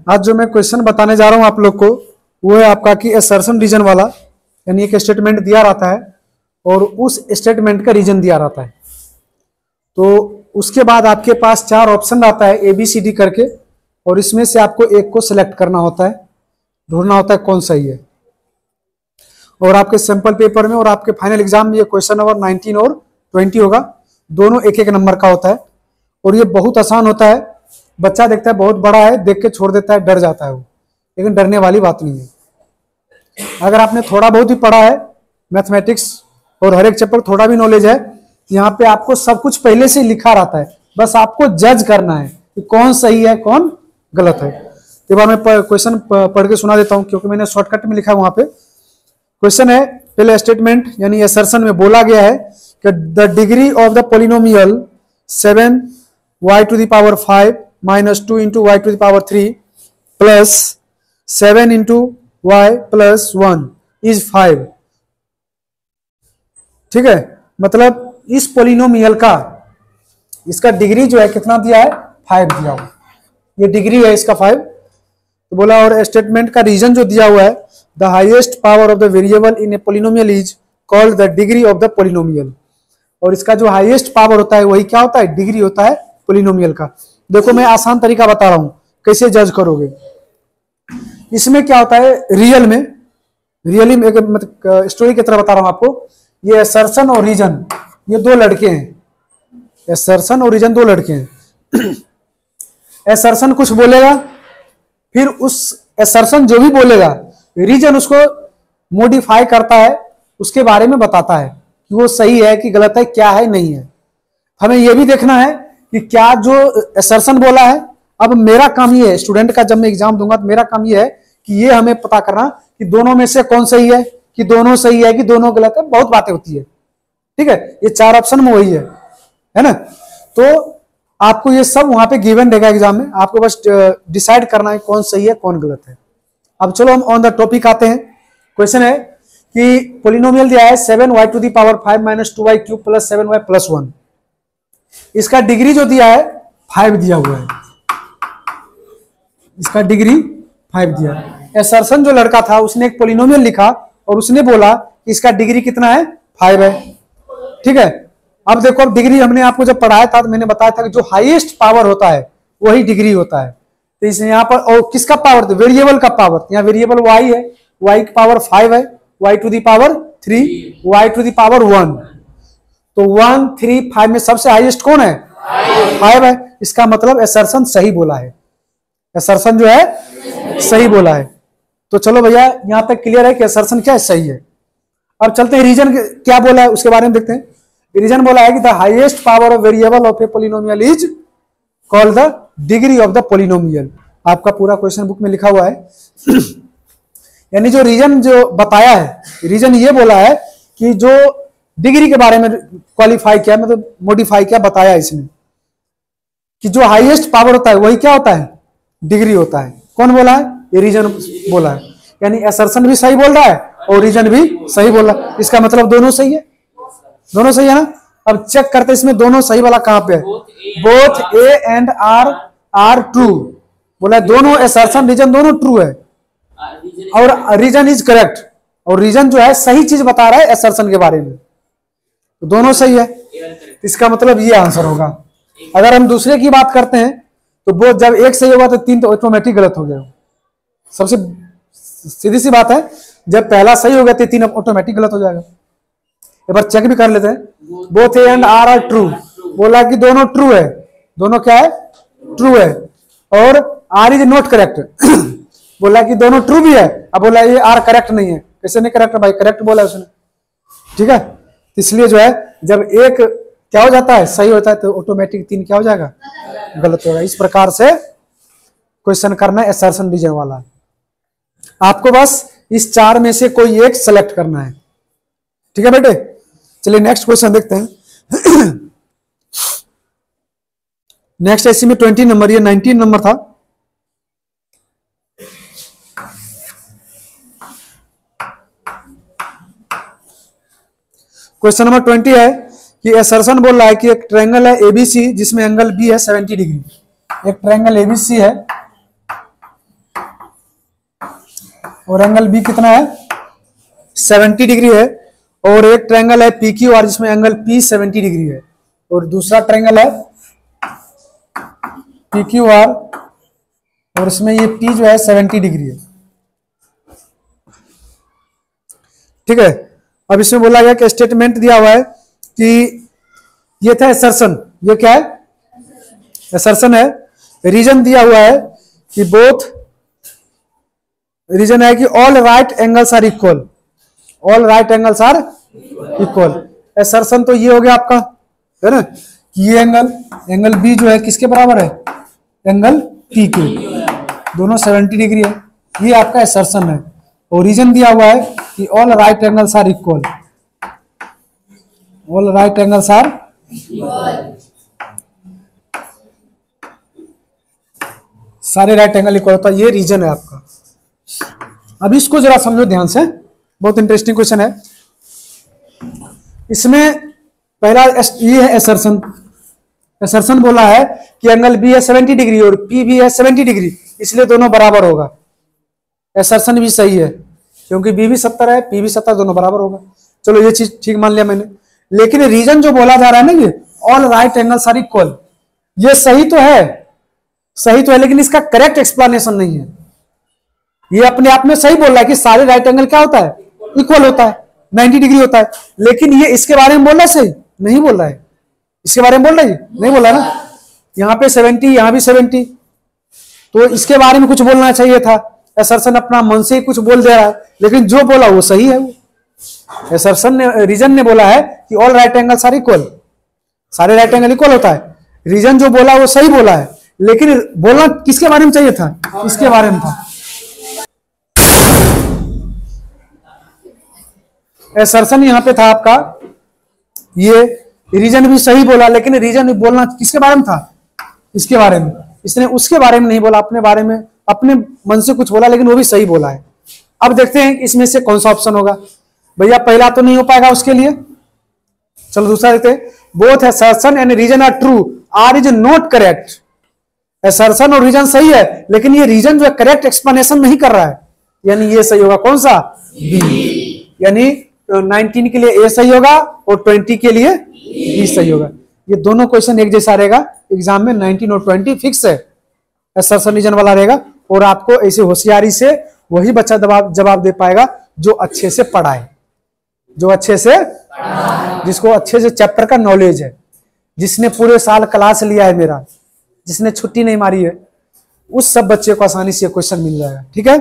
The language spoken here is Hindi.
आज जो मैं क्वेश्चन बताने जा रहा हूं आप लोग को वो है आपका कि असर्शन रीजन वाला, यानी एक स्टेटमेंट दिया रहता है और उस स्टेटमेंट का रीजन दिया रहता है। तो उसके बाद आपके पास चार ऑप्शन आता है ए बी सी डी करके, और इसमें से आपको एक को सिलेक्ट करना होता है, ढूंढना होता है कौन सही है। और आपके सैंपल पेपर में और आपके फाइनल एग्जाम में ये क्वेश्चन नंबर 19 और 20 होगा, दोनों एक एक नंबर का होता है। और ये बहुत आसान होता है, बच्चा देखता है बहुत बड़ा है, देख के छोड़ देता है, डर जाता है वो, लेकिन डरने वाली बात नहीं है। अगर आपने थोड़ा बहुत ही पढ़ा है मैथमेटिक्स और हर एक चैप्टर थोड़ा भी नॉलेज है, यहाँ पे आपको सब कुछ पहले से लिखा रहता है, बस आपको जज करना है कि कौन सही है कौन गलत है। एक बार मैं क्वेश्चन पढ़ के सुना देता हूं, क्योंकि मैंने शॉर्टकट में लिखा है वहां पे। क्वेश्चन है, पहले स्टेटमेंट यानी असर्शन में बोला गया है कि the degree of the polynomial 7y⁵ minus 2 into y⁵ plus 7 into y plus 1 is 5। ठीक है, मतलब इस पोलिनोमियल का इसका डिग्री जो है कितना दिया है, 5 दिया हुआ, ये डिग्री है इसका 5। तो बोला और स्टेटमेंट का रीजन जो दिया हुआ है, the highest power of the variable in A polynomial is called the degree of the polynomial. और इसका जो हाईएस्ट पावर होता है वही क्या होता है, डिग्री होता है पोलिनोमियल का। देखो मैं आसान तरीका बता रहा हूं कैसे जज करोगे। इसमें क्या होता है, रियली में मतलब स्टोरी की तरह बता रहा हूं आपको। ये असर्शन और रीजन, ये दो लड़के हैं, असर्शन और रीजन दो लड़के हैं। असर्शन कुछ बोलेगा, फिर उस असर्शन जो भी बोलेगा रीजन उसको मॉडिफाई करता है, उसके बारे में बताता है कि वो सही है कि गलत है, क्या है नहीं है। हमें यह भी देखना है कि क्या जो असर्शन बोला है, अब मेरा काम ये है, स्टूडेंट का जब मैं एग्जाम दूंगा तो मेरा काम ये है कि ये हमें पता करना कि दोनों में से कौन सही है, कि दोनों सही है कि दोनों गलत है। बहुत बातें होती है, ठीक है, ये चार ऑप्शन में वही है ना। तो आपको ये सब वहां पे गिवन रहेगा एग्जाम में, आपको बस डिसाइड करना है कौन सही है कौन गलत है। अब चलो हम ऑन द टॉपिक आते हैं। क्वेश्चन है कि पोलिनोमियल दिया है 7y⁵ minus 2y³ plus 7y plus 1। इसका डिग्री जो दिया है 5 दिया हुआ है, इसका डिग्री 5 दिया है। असर्शन जो लड़का था उसने एक पोलिनोमियल लिखा और उसने बोला इसका डिग्री कितना है, 5 है। ठीक है, अब देखो, अब डिग्री हमने आपको जब पढ़ाया था तो मैंने बताया था कि जो हाईएस्ट पावर होता है वही डिग्री होता है। तो इस यहाँ पर और किसका पावर, वेरिएबल का पावर, यहाँ वेरिएबल y है, y की पावर 5 है, y⁵ y⁵ 1। तो 1 3 5 में सबसे हाईएस्ट कौन है, 5 है। इसका मतलब असर्शन सही बोला है, असर्शन जो है सही बोला है। तो चलो भैया यहां तक क्लियर है कि असर्शन क्या है, सही है। अब चलते हैं रीजन क्या बोला है उसके बारे में देखते हैं। रीजन बोला है कि the highest power of variable of A polynomial is called the degree of the polynomial. आपका पूरा क्वेश्चन बुक में लिखा हुआ है। यानी जो रीजन जो बताया है, रीजन ये बोला है कि जो डिग्री के बारे में क्वालिफाई किया, मतलब मॉडिफाई किया, बताया इसमें कि जो हाईएस्ट पावर होता है वही क्या होता है, डिग्री होता है। कौन बोला है, ये रीजन बोला है। यानी असर्शन भी सही बोल रहा है और रीजन भी सही बोल रहा है, इसका मतलब दोनों सही है, दोनों सही है ना। अब चेक करते हैं इसमें दोनों सही वाला कहां पे है। Both A and R true बोला है, दोनों असर्शन रीजन दोनों ट्रू है और रीजन इज करेक्ट। और रीजन जो है सही चीज बता रहा है असर्शन के बारे में, तो दोनों सही है। इसका मतलब ये आंसर होगा। अगर हम दूसरे की बात करते हैं तो वो जब एक सही होगा तो 3 तो ऑटोमेटिक गलत हो गया। सबसे सीधी सी बात है, जब पहला सही हो गया तो 3 ऑटोमेटिक गलत हो जाएगा। एक बार चेक भी कर लेते हैं। Both A and R true बोला कि दोनों ट्रू है, दोनों क्या है, ट्रू है। और आर इज नॉट करेक्ट बोला कि दोनों ट्रू भी है, अब बोला ये आर करेक्ट नहीं है। कैसे नहीं करेक्ट भाई, करेक्ट बोला उसने, ठीक है। इसलिए जो है जब एक क्या हो जाता है, सही होता है, तो ऑटोमेटिक 3 क्या हो जाएगा, गलत होगा। इस प्रकार से क्वेश्चन करना है असर्शन रीजन वाला। आपको बस इस 4 में से कोई एक सेलेक्ट करना है, ठीक है बेटे। चलिए नेक्स्ट क्वेश्चन देखते हैं। नेक्स्ट ऐसी में 20 नंबर, ये 19 नंबर था। क्वेश्चन नंबर 20 है कि असर्शन बोल रहा है कि एक ट्रायंगल है एबीसी जिसमें एंगल बी है 70 डिग्री। एक ट्रायंगल एबीसी है और एंगल बी कितना है 70 डिग्री है। और एक ट्रायंगल है पी क्यू आर जिसमें एंगल पी 70 डिग्री है, और दूसरा ट्रायंगल है पी क्यू आर और इसमें ये पी जो है 70 डिग्री है। ठीक है, अब इसमें बोला गया कि स्टेटमेंट दिया हुआ है कि ये था असर्शन, ये क्या है असर्शन है। रीजन दिया हुआ है कि बोथ, रीजन है कि all right angles are equal, all right angles are equal. Assertion तो ये हो गया आपका, है ना, कि ये एंगल बी जो है किसके बराबर है एंगल पी के, दोनों 70 डिग्री है, ये आपका असर्शन है। और रीजन दिया हुआ है कि all right angles are equal, all right angles are सारे राइट एंगल इक्वल होता है, ये रीजन है आपका। अब इसको जरा समझो ध्यान से, बहुत इंटरेस्टिंग क्वेश्चन है। इसमें पहला ये है असर्शन, असर्शन बोला है कि एंगल बी है 70 डिग्री और पी भी है 70 डिग्री, इसलिए दोनों बराबर होगा। असर्शन भी सही है क्योंकि बी भी 70 है पी भी 70, दोनों बराबर होगा। चलो ये चीज ठीक मान लिया मैंने। लेकिन रीजन जो बोला जा रहा है ना, ये all right angles are equal, ये सही तो है, सही तो है, लेकिन इसका करेक्ट एक्सप्लेनेशन नहीं है। ये अपने आप में सही बोल रहा है कि सारे राइट एंगल क्या होता है इक्वल होता है, 90 डिग्री होता है, लेकिन ये इसके बारे में बोल रहा है सही नहीं बोल रहा है, इसके बारे में बोल रहा है नहीं बोल रहा है ना। यहाँ पे 70 यहाँ भी 70, तो इसके बारे में कुछ बोलना चाहिए था। असर्शन अपना मन से ही कुछ बोल दे रहा है, लेकिन जो बोला वो सही है। वो असर्शन ने, रीजन ने बोला है कि all right angles are equal, सारे राइट एंगल इक्वल होता है। रीजन जो बोला वो सही बोला है, लेकिन बोलना किसके बारे में चाहिए था, इसके बारे में था। असर्शन यहां पे था आपका, ये रीजन भी सही बोला, लेकिन रीजन बोलना किसके बारे में था, इसके बारे में। इसने उसके बारे में नहीं बोला, अपने बारे में, अपने मन से कुछ बोला, लेकिन वो भी सही बोला है। अब देखते हैं इसमें से कौन सा ऑप्शन होगा। भैया पहला तो नहीं हो पाएगा उसके लिए, चलो दूसरा देखते हैं। Both assertion and reason are true, R is not correct. Assertion और रीजन सही है, लेकिन ये रीजन जो है करेक्ट एक्सप्लेनेशन नहीं कर रहा है, यानी ये सही होगा। कौन सा बी, यानी 19 के लिए ए सही होगा और 20 के लिए बी सही होगा। ये दोनों क्वेश्चन एक जैसा रहेगा एग्जाम में, 19 और 20 फिक्स है, असर्शन रीजन वाला रहेगा। और आपको ऐसे होशियारी से वही बच्चा जवाब दे पाएगा जो अच्छे से पढ़ा है, जो अच्छे से, जिसको अच्छे से चैप्टर का नॉलेज है, जिसने पूरे साल क्लास लिया है मेरा, जिसने छुट्टी नहीं मारी है, उस सब बच्चे को आसानी से क्वेश्चन मिल जाएगा। ठीक है।